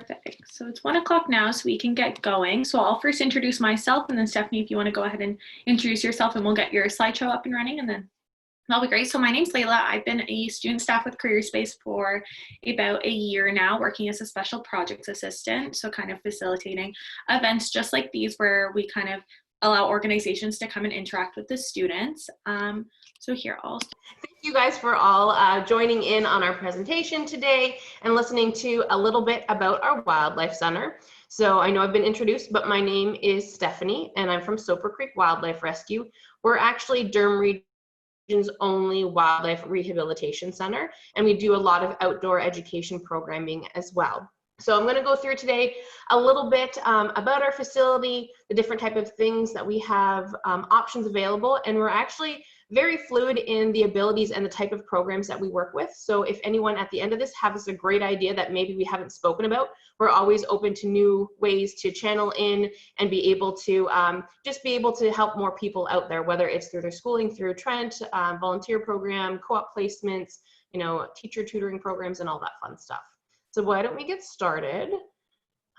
Perfect. So it's 1 o'clock now, so we can get going. So I'll first introduce myself, and then Stephanie, if you want to go ahead and introduce yourself, and we'll get your slideshow up and running, and then that'll be great. So my name's Layla. I've been a student staff with Careerspace for about a year now, working as a special projects assistant. So kind of facilitating events just like these where we kind of allow organizations to come and interact with the students. So here, I'll Thank you guys for all joining in on our presentation today and listening to a little bit about our Wildlife Center. So I know I've been introduced, but my name is Stephanie and I'm from Soper Creek Wildlife Rescue. We're actually Durham Region's only wildlife rehabilitation center, and we do a lot of outdoor education programming as well. So I'm going to go through today a little bit about our facility, the different type of things that we have options available, and we're actually very fluid in the abilities and the type of programs that we work with. So if anyone at the end of this has a great idea that maybe we haven't spoken about, we're always open to new ways to channel in and be able to just be able to help more people out there, whether it's through their schooling, through Trent, volunteer program, co-op placements, you know, teacher tutoring programs and all that fun stuff. So why don't we get started?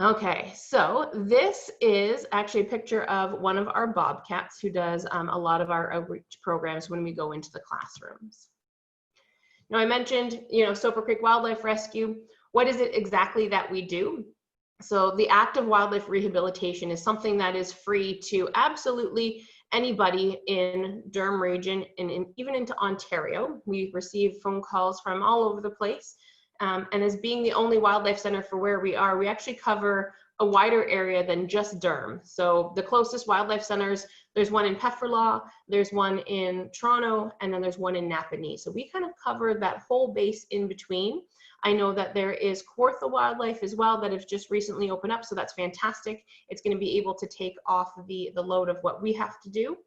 Okay, so this is actually a picture of one of our bobcats who does a lot of our outreach programs when we go into the classrooms. Now I mentioned, you know, Soper Creek Wildlife Rescue. What is it exactly that we do? So the act of wildlife rehabilitation is something that is free to absolutely anybody in Durham region and even into Ontario. We receive phone calls from all over the place. And as being the only wildlife center for where we are, we actually cover a wider area than just Durham. So the closest wildlife centers, there's one in Pefferlaw, there's one in Toronto, and then there's one in Napanee. So we kind of cover that whole base in between. I know that there is Kawartha Wildlife as well that has just recently opened up, so that's fantastic. It's going to be able to take off the load of what we have to do.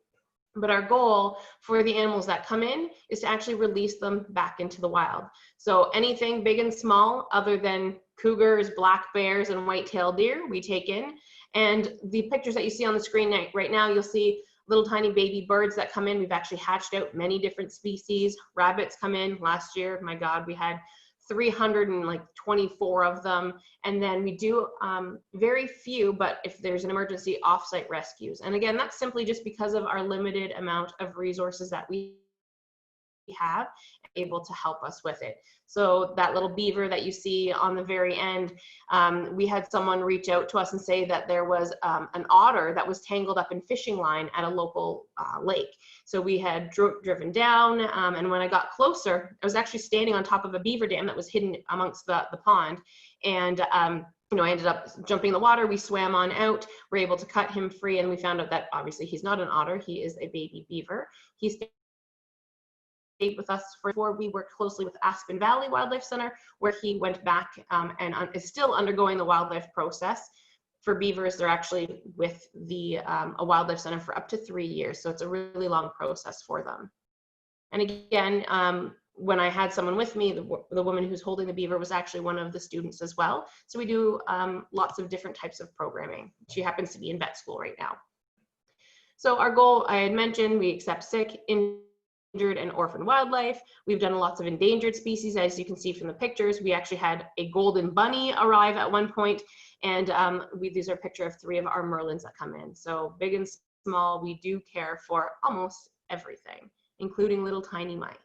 But our goal for the animals that come in is to actually release them back into the wild. So anything big and small other than cougars, black bears, and white-tailed deer, we take in. And the pictures that you see on the screen right now, you'll see little tiny baby birds that come in. We've actually hatched out many different species. Rabbits come in last year. My God, we had 324 of them. And then we do very few, but if there's an emergency, off-site rescues. And again, that's simply just because of our limited amount of resources that we have able to help us with it. So that little beaver that you see on the very end, we had someone reach out to us and say that there was an otter that was tangled up in fishing line at a local lake. So we had driven down, and when I got closer, I was actually standing on top of a beaver dam that was hidden amongst the pond. And you know, I ended up jumping in the water. We swam on out. We're able to cut him free, and we found out that obviously he's not an otter. He is a baby beaver. He stayed with us before. We worked closely with Aspen Valley Wildlife Center, where he went back and is still undergoing the wildlife process. For beavers, they're actually with a wildlife center for up to 3 years, so it's a really long process for them. And again, when I had someone with me, the woman who's holding the beaver was actually one of the students as well. So we do lots of different types of programming. She happens to be in vet school right now. So our goal, I had mentioned, we accept sick, injured, and orphan wildlife. We've done lots of endangered species, as you can see from the pictures. We actually had a golden bunny arrive at one point, and these are a picture of 3 of our merlins that come in. So big and small, we do care for almost everything, including little tiny mice.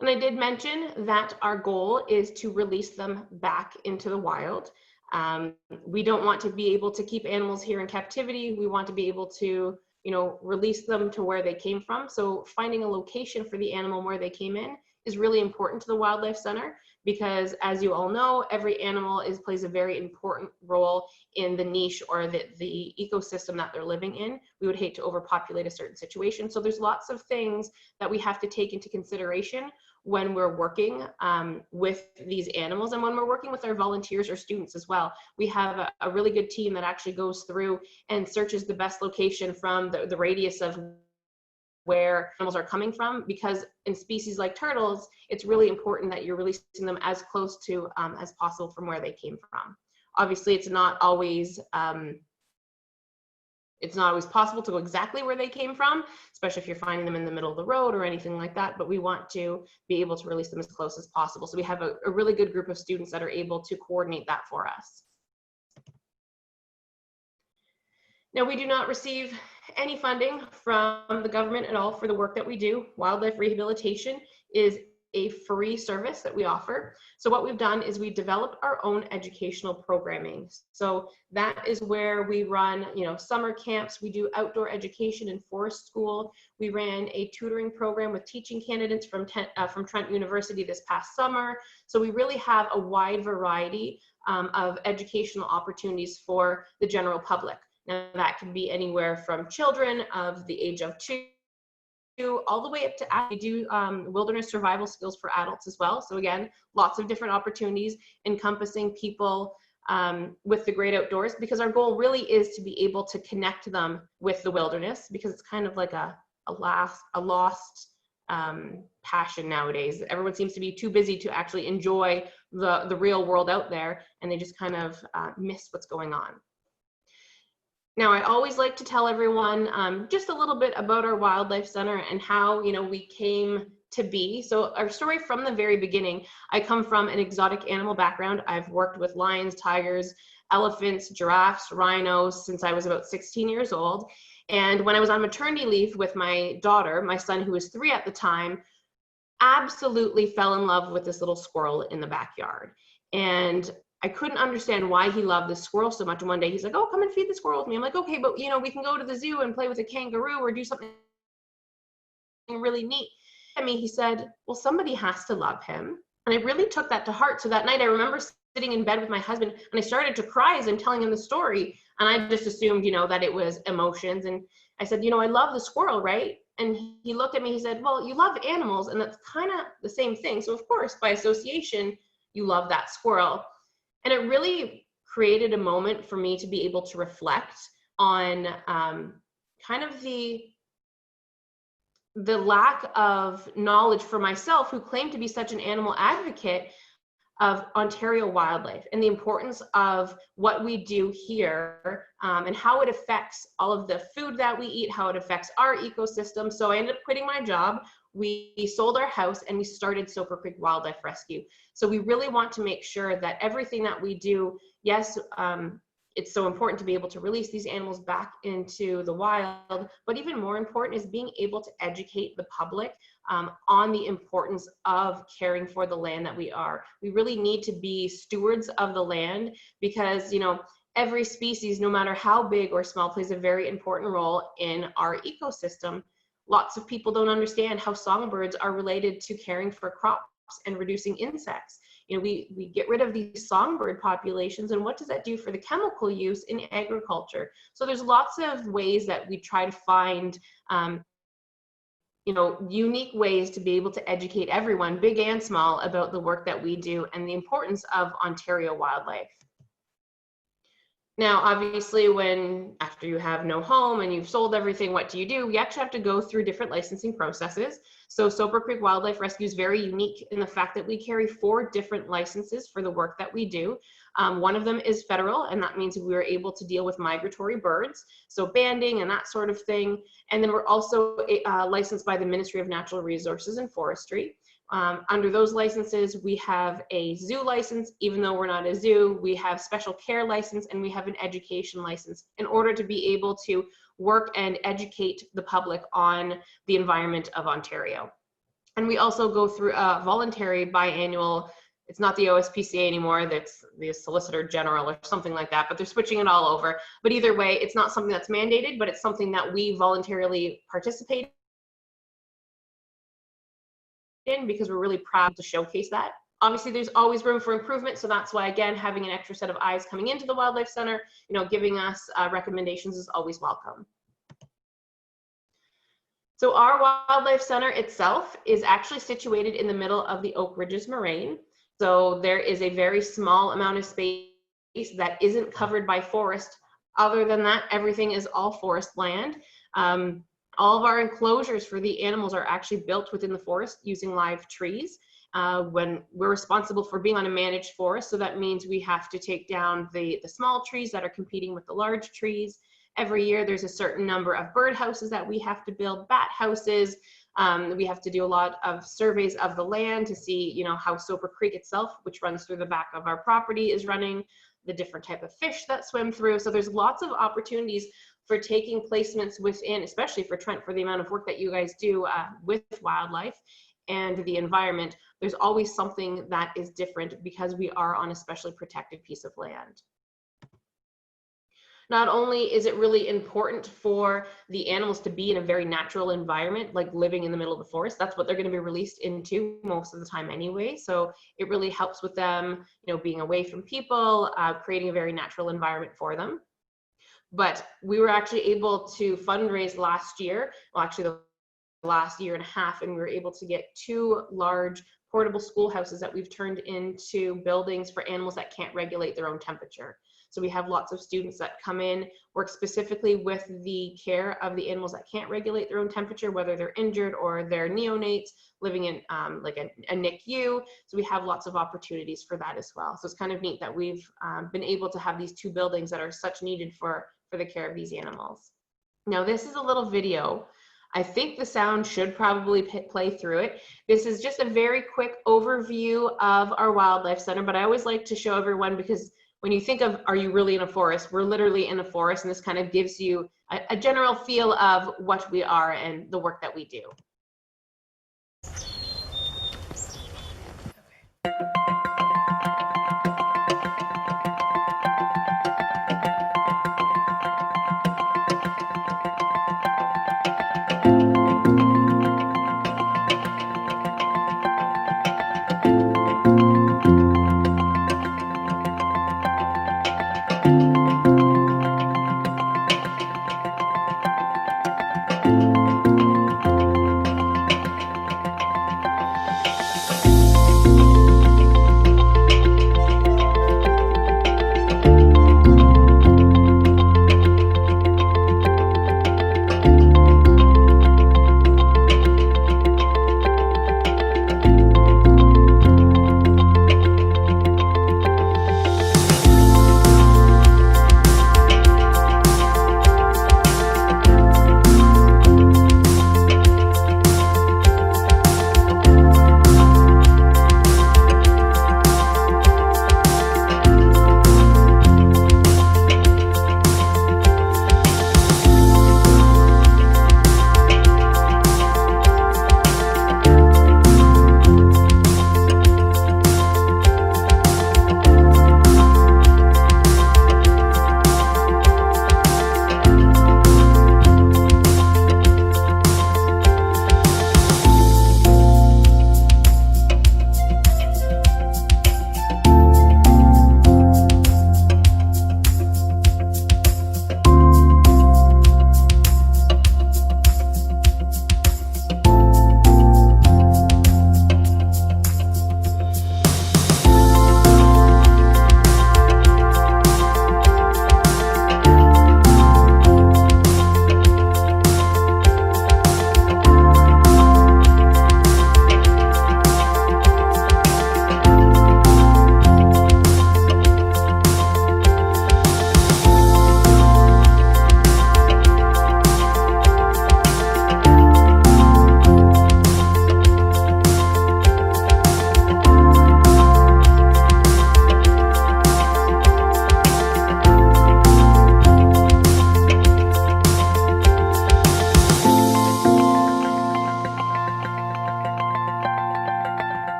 And I did mention that our goal is to release them back into the wild. We don't want to be able to keep animals here in captivity. We want to be able to, you know, release them to where they came from. So finding a location for the animal where they came in is really important to the Wildlife Center, because as you all know, every animal plays a very important role in the niche or the ecosystem that they're living in. We would hate to overpopulate a certain situation. So there's lots of things that we have to take into consideration when we're working with these animals, and when we're working with our volunteers or students as well. We have a really good team that actually goes through and searches the best location from the radius of where animals are coming from, because in species like turtles, it's really important that you're releasing them as close to as possible from where they came from. Obviously, it's not always it's not always possible to go exactly where they came from, especially if you're finding them in the middle of the road or anything like that, but we want to be able to release them as close as possible. So we have a really good group of students that are able to coordinate that for us. Now, we do not receive any funding from the government at all for the work that we do. Wildlife rehabilitation is a free service that we offer. So what we've done is we developed our own educational programming. So that is where we run, summer camps. We do outdoor education in forest school. We ran a tutoring program with teaching candidates from Trent University this past summer. So we really have a wide variety of educational opportunities for the general public. Now that can be anywhere from children of the age of 2 all the way up to we do wilderness survival skills for adults as well. So again, lots of different opportunities encompassing people with the great outdoors, because our goal really is to be able to connect them with the wilderness, because it's kind of like a lost passion nowadays. Everyone seems to be too busy to actually enjoy the real world out there, and they just kind of miss what's going on. Now, I always like to tell everyone just a little bit about our Wildlife Center and how, we came to be. So our story from the very beginning, I come from an exotic animal background. I've worked with lions, tigers, elephants, giraffes, rhinos since I was about 16 years old. And when I was on maternity leave with my daughter, my son, who was 3 at the time, absolutely fell in love with this little squirrel in the backyard. And I couldn't understand why he loved this squirrel so much. And one day he's like, "Oh, come and feed the squirrel with me." I'm like, "Okay, but we can go to the zoo and play with a kangaroo or do something really neat." He said, "Well, somebody has to love him." And I really took that to heart. So that night I remember sitting in bed with my husband and I started to cry as I'm telling him the story. And I just assumed, that it was emotions. And I said, "I love the squirrel, right?" And he looked at me, he said, "Well, you love animals, and that's kind of the same thing. So of course, by association, you love that squirrel." And it really created a moment for me to be able to reflect on kind of the lack of knowledge for myself, who claimed to be such an animal advocate, of Ontario wildlife and the importance of what we do here and how it affects all of the food that we eat, how it affects our ecosystem. So I ended up quitting my job. We sold our house and we started Soper Creek Wildlife Rescue. So we really want to make sure that everything that we do, yes, it's so important to be able to release these animals back into the wild, but even more important is being able to educate the public on the importance of caring for the land that we are. We really need to be stewards of the land, because, every species, no matter how big or small, plays a very important role in our ecosystem. Lots of people don't understand how songbirds are related to caring for crops and reducing insects. We get rid of these songbird populations, and what does that do for the chemical use in agriculture? So there's lots of ways that we try to find unique ways to be able to educate everyone, big and small, about the work that we do and the importance of Ontario wildlife. Now, obviously, after you have no home and you've sold everything, what do? We actually have to go through different licensing processes. So Soper Creek Wildlife Rescue is very unique in the fact that we carry 4 different licenses for the work that we do. One of them is federal, and that means we're able to deal with migratory birds, so banding and that sort of thing. And then we're also licensed by the Ministry of Natural Resources and Forestry. Under those licenses, we have a zoo license. Even though we're not a zoo, we have special care license, and we have an education license in order to be able to work and educate the public on the environment of Ontario. And we also go through a voluntary biannual, it's not the OSPCA anymore, that's the Solicitor General or something like that, but they're switching it all over. But either way, it's not something that's mandated, but it's something that we voluntarily participate in, because we're really proud to showcase that. Obviously, there's always room for improvement, so that's why, again, having an extra set of eyes coming into the Wildlife Center, giving us recommendations is always welcome. So our Wildlife Center itself is actually situated in the middle of the Oak Ridges Moraine. So there is a very small amount of space that isn't covered by forest. Other than that, everything is all forest land. All of our enclosures for the animals are actually built within the forest using live trees. When we're responsible for being on a managed forest, so that means we have to take down the small trees that are competing with the large trees. every year there's a certain number of bird houses that we have to build, bat houses. We have to do a lot of surveys of the land to see, you know, how Soper Creek itself, which runs through the back of our property, is running, the different type of fish that swim through. So there's lots of opportunities for taking placements within, especially for Trent, for the amount of work that you guys do with wildlife and the environment. There's always something that is different because we are on a specially protected piece of land. Not only is it really important for the animals to be in a very natural environment, like living in the middle of the forest, that's what they're going to be released into most of the time anyway. So it really helps with them, you know, being away from people, creating a very natural environment for them. But we were actually able to fundraise last year, well, actually the last year and a half, and we were able to get 2 large portable schoolhouses that we've turned into buildings for animals that can't regulate their own temperature. So we have lots of students that come in, work specifically with the care of the animals that can't regulate their own temperature, whether they're injured or they're neonates living in like a NICU. So we have lots of opportunities for that as well. So it's kind of neat that we've been able to have these 2 buildings that are such needed for the care of these animals. Now this is a little video. I think the sound should probably play through it. This is just a very quick overview of our wildlife center, but I always like to show everyone, because when you think of, are you really in a forest? We're literally in a forest, and this kind of gives you a general feel of what we are and the work that we do.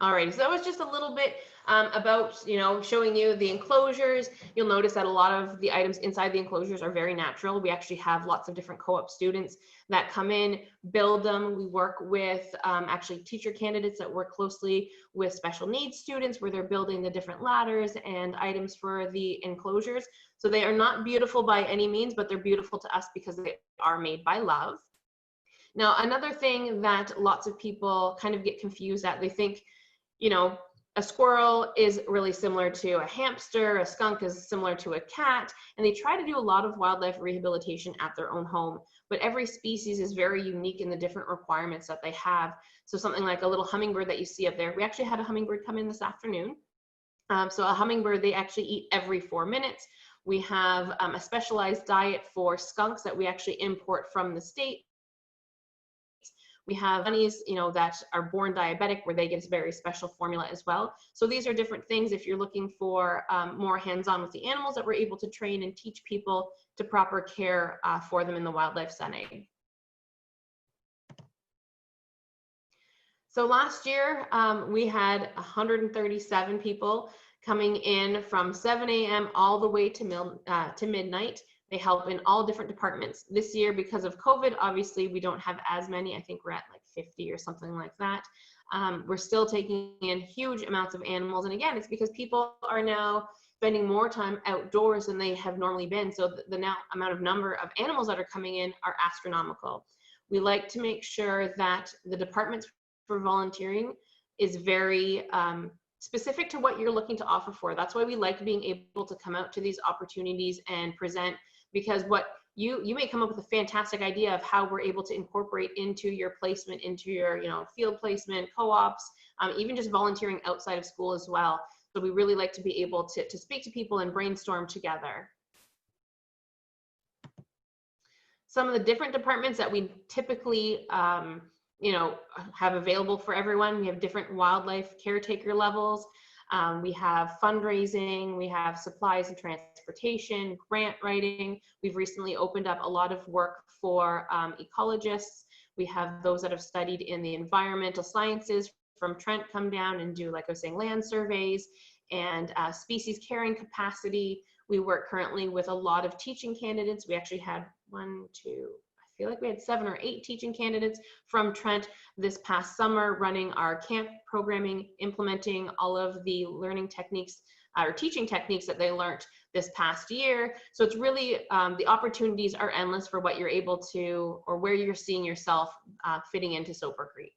Alrighty, so that was just a little bit about, you know, showing you the enclosures. You'll notice that a lot of the items inside the enclosures are very natural. We actually have lots of different co-op students that come in, build them. We work with actually teacher candidates that work closely with special needs students, where they're building the different ladders and items for the enclosures. So they are not beautiful by any means, but they're beautiful to us because they are made by love. Now, another thing that lots of people kind of get confused at, they think, you know, a squirrel is really similar to a hamster, a skunk is similar to a cat, and they try to do a lot of wildlife rehabilitation at their own home. But every species is very unique in the different requirements that they have. So something like a little hummingbird that you see up there, we actually had a hummingbird come in this afternoon. So a hummingbird, they actually eat every 4 minutes. We have a specialized diet for skunks that we actually import from the States. We have bunnies, you know, that are born diabetic, where they get a very special formula as well. So these are different things. If you're looking for more hands-on with the animals, that we're able to train and teach people to proper care for them in the wildlife setting. So last year, we had 137 people coming in from 7 a.m. all the way to midnight. They help in all different departments. This year, because of COVID, obviously we don't have as many. I think we're at like 50 or something like that. We're still taking in huge amounts of animals. And again, it's because people are now spending more time outdoors than they have normally been. So the now number of animals that are coming in are astronomical. We like to make sure that the departments for volunteering is very specific to what you're looking to offer for. That's why we like being able to come out to these opportunities and present, because what you may come up with a fantastic idea of how we're able to incorporate into your placement, into your, you know, field placement, co-ops, even just volunteering outside of school as well. So we really like to be able to speak to people and brainstorm together. Some of the different departments that we typically you know, have available for everyone. We have different wildlife caretaker levels. We have fundraising, we have supplies and transportation, grant writing. We've recently opened up a lot of work for ecologists. We have those that have studied in the environmental sciences from Trent come down and do, like I was saying, land surveys and species carrying capacity. We work currently with a lot of teaching candidates. We actually had I feel like we had 7 or 8 teaching candidates from Trent this past summer, running our camp programming, implementing all of the learning techniques or teaching techniques that they learned this past year. So it's really, the opportunities are endless for what you're able to, or where you're seeing yourself fitting into Soper Creek.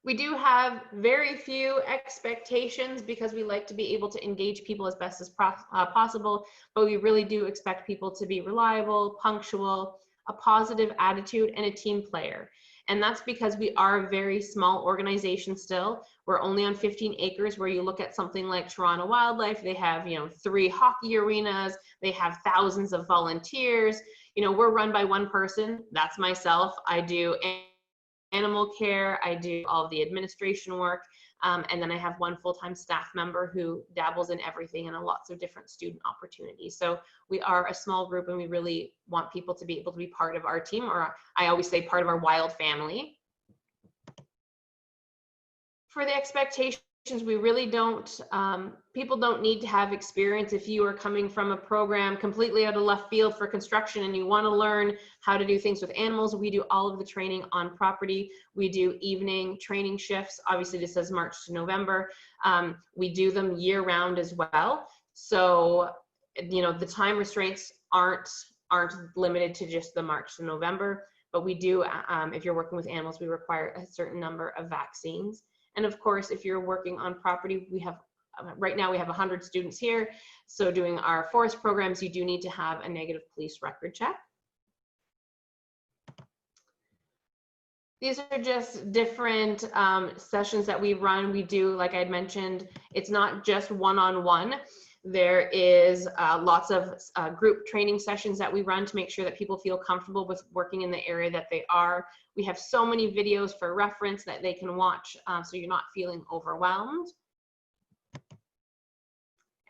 We do have very few expectations because we like to be able to engage people as best as possible, but we really do expect people to be reliable, punctual, a positive attitude, and a team player. And that's because we are a very small organization still. We're only on 15 acres, where you look at something like Toronto Wildlife, they have, you know, 3 hockey arenas, they have thousands of volunteers. You know, we're run by one person, that's myself. I do animal care, I do all of the administration work, and then I have one full-time staff member who dabbles in everything and lots of different student opportunities. So we are a small group, and we really want people to be able to be part of our team, or I always say part of our wild family. For the expectations, we really don't, people don't need to have experience. If you are coming from a program completely out of left field for construction and you want to learn how to do things with animals, we do all of the training on property. We do evening training shifts. Obviously this says March to November. We do them year round as well. So, you know, the time restraints aren't limited to just the March to November, but we do, if you're working with animals, we require a certain number of vaccines. And of course, if you're working on property, we have, right now we have 100 students here. So doing our forest programs, you do need to have a negative police record check. These are just different sessions that we run. We do, like I'd mentioned, it's not just one-on-one. There is lots of group training sessions that we run to make sure that people feel comfortable with working in the area that they are. We have so many videos for reference that they can watch, so you're not feeling overwhelmed.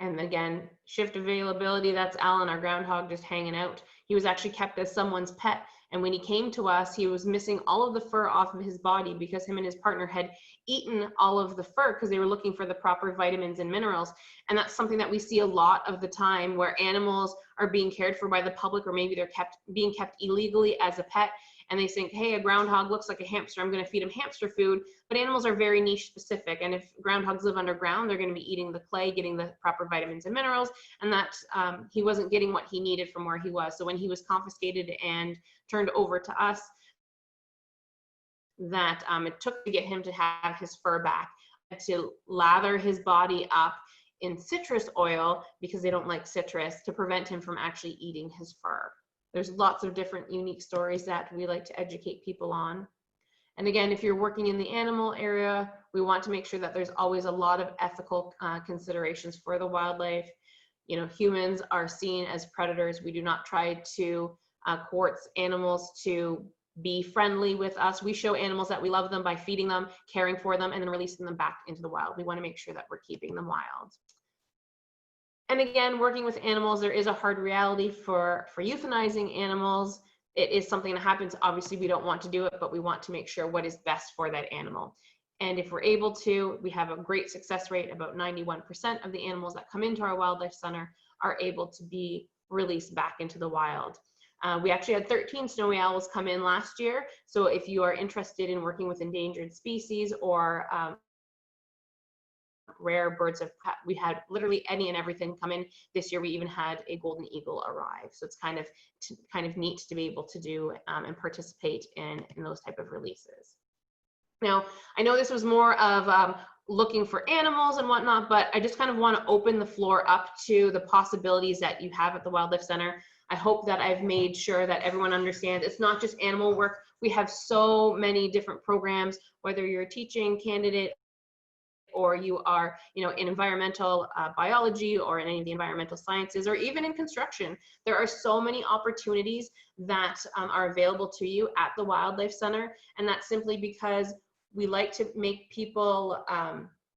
And again, shift availability, that's Alan, our groundhog, just hanging out. He was actually kept as someone's pet. And when he came to us, he was missing all of the fur off of his body because him and his partner had eaten all of the fur because they were looking for the proper vitamins and minerals. And that's something that we see a lot of the time, where animals are being cared for by the public, or maybe they're being kept illegally as a pet. and they think, hey, a groundhog looks like a hamster, I'm going to feed him hamster food. But animals are very niche specific, and if groundhogs live underground, they're going to be eating the clay, getting the proper vitamins and minerals, and that he wasn't getting what he needed from where he was. So when he was confiscated and turned over to us, that it took to get him to have his fur back, to lather his body up in citrus oil, because they don't like citrus, to prevent him from actually eating his fur. There's lots of different unique stories that we like to educate people on. And again, if you're working in the animal area, we want to make sure that there's always a lot of ethical considerations for the wildlife. You know, humans are seen as predators. We do not try to coerce animals to be friendly with us. We show animals that we love them by feeding them, caring for them, and then releasing them back into the wild. We want to make sure that we're keeping them wild. And again, working with animals, there is a hard reality for euthanizing animals. It is something that happens. Obviously, we don't want to do it, but we want to make sure what is best for that animal. And if we're able to, we have a great success rate. About 91% of the animals that come into our wildlife center are able to be released back into the wild. We actually had 13 snowy owls come in last year. So if you are interested in working with endangered species or rare birds, we had literally any and everything come in. This year we even had a golden eagle arrive. So it's kind of neat to be able to do and participate in those type of releases. Now, I know this was more of looking for animals and whatnot, but I just kind of want to open the floor up to the possibilities that you have at the Wildlife Center. I hope that I've made sure that everyone understands it's not just animal work. We have so many different programs, whether you're a teaching candidate or you are, you know, in environmental biology or in any of the environmental sciences, or even in construction. There are so many opportunities that are available to you at the Wildlife Center, and that's simply because we like to make people,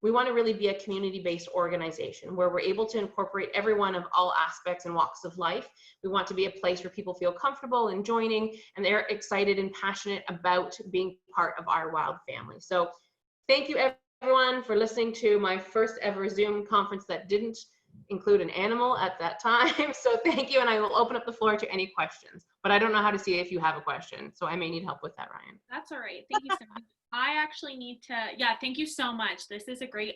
we want to really be a community-based organization where we're able to incorporate everyone of all aspects and walks of life. We want to be a place where people feel comfortable in joining, and they're excited and passionate about being part of our wild family. So thank you everyone for listening to my first ever Zoom conference that didn't include an animal at that time. So thank you, and I will open up the floor to any questions. But I don't know how to see if you have a question, so I may need help with that, Ryan. That's all right. Thank you so much. I actually need to, yeah, thank you so much. This is a great,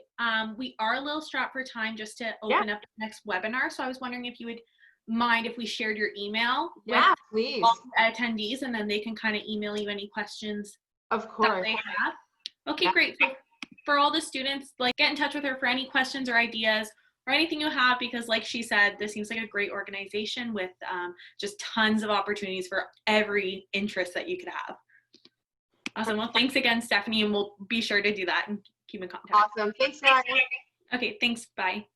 we are a little strapped for time just to open up the next webinar. So I was wondering if you would mind if we shared your email with please. all the attendees, and then they can kind of email you any questions of course that they have. Okay, great. So for all the students, like, get in touch with her for any questions or ideas or anything you have, because like she said, this seems like a great organization with just tons of opportunities for every interest that you could have. Awesome. Well, thanks again, Stephanie, and we'll be sure to do that and keep in contact. Awesome. Thanks, Ryan. Okay, thanks. Bye.